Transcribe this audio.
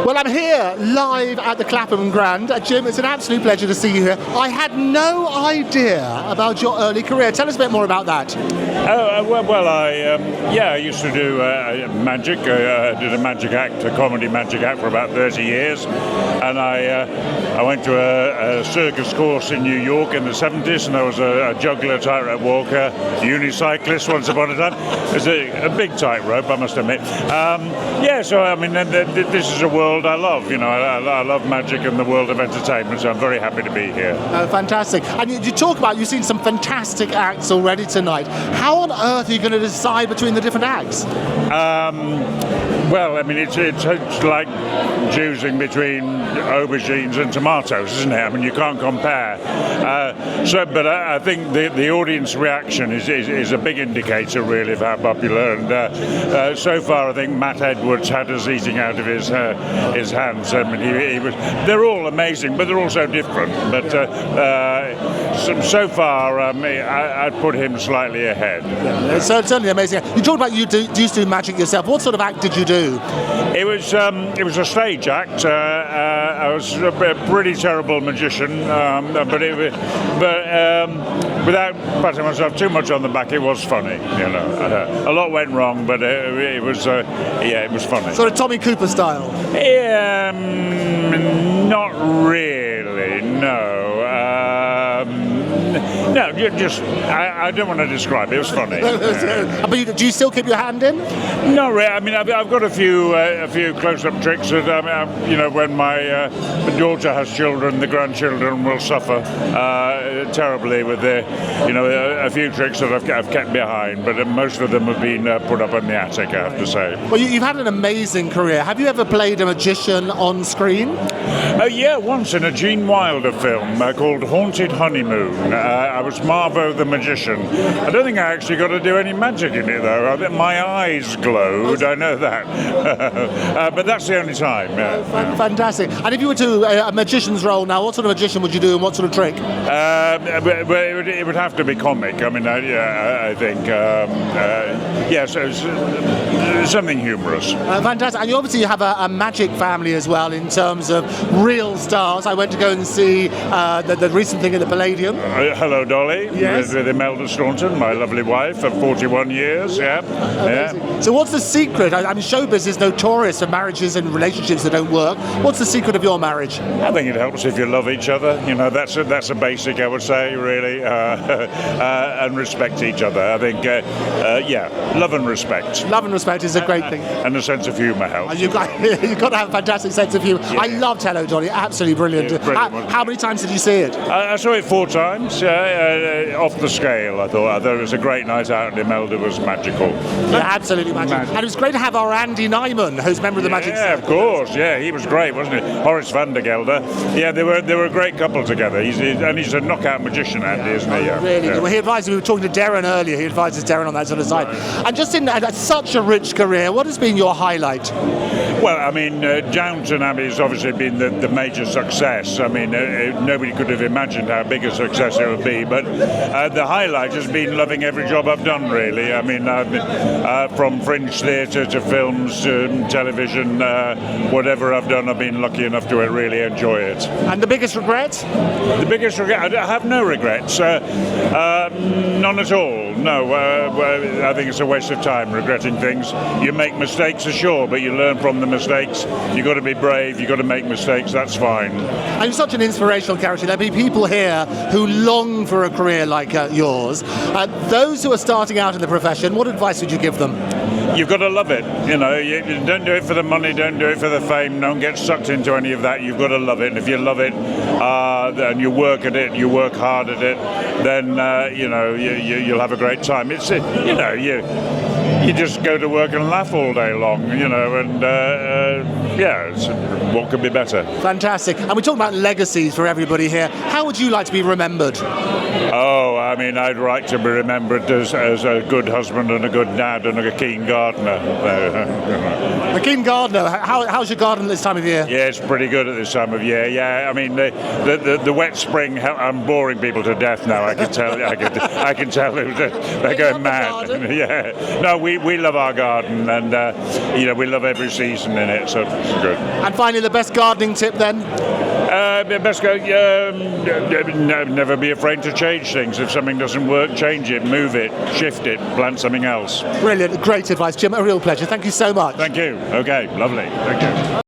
Well, I'm here live at the Clapham Grand. Jim, it's an absolute pleasure to see you here. I had no idea about your early career. Tell us a bit more about that. I used to do magic. I did a magic act, a comedy magic act for about 30 years. And I went to a circus course in New York in the 70s, and I was a juggler, tightrope walker, unicyclist once upon a time. It was a big tightrope, I must admit. This is a world I love. You know, I love magic and the world of entertainment, so I'm very happy to be here. Fantastic. And you talk about, you've seen some fantastic acts already tonight. How on earth are you going to decide between the different acts? It's like choosing between aubergines and tomatoes, isn't it? I mean, you can't compare. I think the audience reaction is a big indicator, really, of how popular. And so far, I think Matt Edwards had us eating out of his hands. I mean, they're all amazing, but they're also different. But so far, I'd put him slightly ahead. Yeah, it's certainly amazing. You talked about you used to do magic yourself. What sort of act did you do? It was a stage act. I was a pretty terrible magician, without patting myself too much on the back, it was funny. You know, a lot went wrong, but it was funny. Sort of Tommy Cooper style. Not really. No. No, I don't want to describe it. It was funny. But do you still keep your hand in? No, really. I mean, I've got a few close-up tricks that when my daughter has children, the grandchildren will suffer terribly with a few tricks that I've kept behind. But most of them have been put up in the attic, I have to say. Well, you've had an amazing career. Have you ever played a magician on screen? Yeah, once in a Gene Wilder film called Haunted Honeymoon. I was Marvin the magician. I don't think I actually got to do any magic in it, though. I think my eyes glowed, I know that. But that's the only time. Yeah. Fantastic. And if you were to a magician's role now, what sort of magician would you do and what sort of trick? It would have to be comic. I mean, I think, something humorous. Fantastic. And you obviously have a magic family as well in terms of real stars. I went to go and see the recent thing at the Palladium. Hello, Dolly. Yes. With Imelda Staunton, my lovely wife of 41 years. Yeah. So what's the secret? I mean, showbiz is notorious for marriages and relationships that don't work. What's the secret of your marriage? I think it helps if you love each other. You know, that's a basic, I would say, really, and respect each other. I think, love and respect. Love and respect is a great thing. And a sense of humour helps. You've got to have a fantastic sense of humour. Yeah. I loved Hello, Dolly. Absolutely brilliant. Brilliant. How many times did you see it? I saw it 4 times. Off the scale, I thought it was a great night out, and Imelda was magical. Yeah, absolutely magical. And it was great to have our Andy Nyman, who's a member of the Magic Circle. Yeah, of course. Yeah, he was great, wasn't he? Horace van der Gelder. Yeah, they were a great couple together. He's a knockout magician, Andy, isn't he? Yeah. Really good. Well, we were talking to Derren earlier. He advises Derren on that sort of side. Right. And just in such a rich career, what has been your highlight? Well, I mean, Downton Abbey has obviously been the major success. I mean, nobody could have imagined how big a success it would be, but the highlight has been loving every job I've done, really. I mean, from fringe theatre to films to television, whatever I've done, I've been lucky enough to really enjoy it. And the biggest regret? The biggest regret? I have no regrets. None at all. No, I think it's a waste of time regretting things. You make mistakes, sure, but you learn from the mistakes. You've got to be brave, you've got to make mistakes, that's fine. And you're such an inspirational character. There'll be people here who long for a career like yours. Those who are starting out in the profession, what advice would you give them? You've got to love it. You know, you don't do it for the money, don't do it for the fame, don't get sucked into any of that. You've got to love it. And if you love it and you work at it, you work hard at it, then you'll have a great time. It's you just go to work and laugh all day long, and what could be better? Fantastic. And we talk about legacies for everybody here. How would you like to be remembered? Oh, I mean, I'd like to be remembered as a good husband and a good dad and a keen gardener. A keen gardener. How's your garden this time of year? Yeah, it's pretty good at this time of year. Yeah, I mean, the wet spring, I'm boring people to death now. I can tell. I can tell they're going mad. Yeah. No, we love our garden, and we love every season in it. So It's good. And finally, the best gardening tip then? Best go. Never be afraid to change things. If something doesn't work, change it, move it, shift it, plant something else. Brilliant, great advice, Jim. A real pleasure. Thank you so much. Thank you. Okay, lovely. Thank you.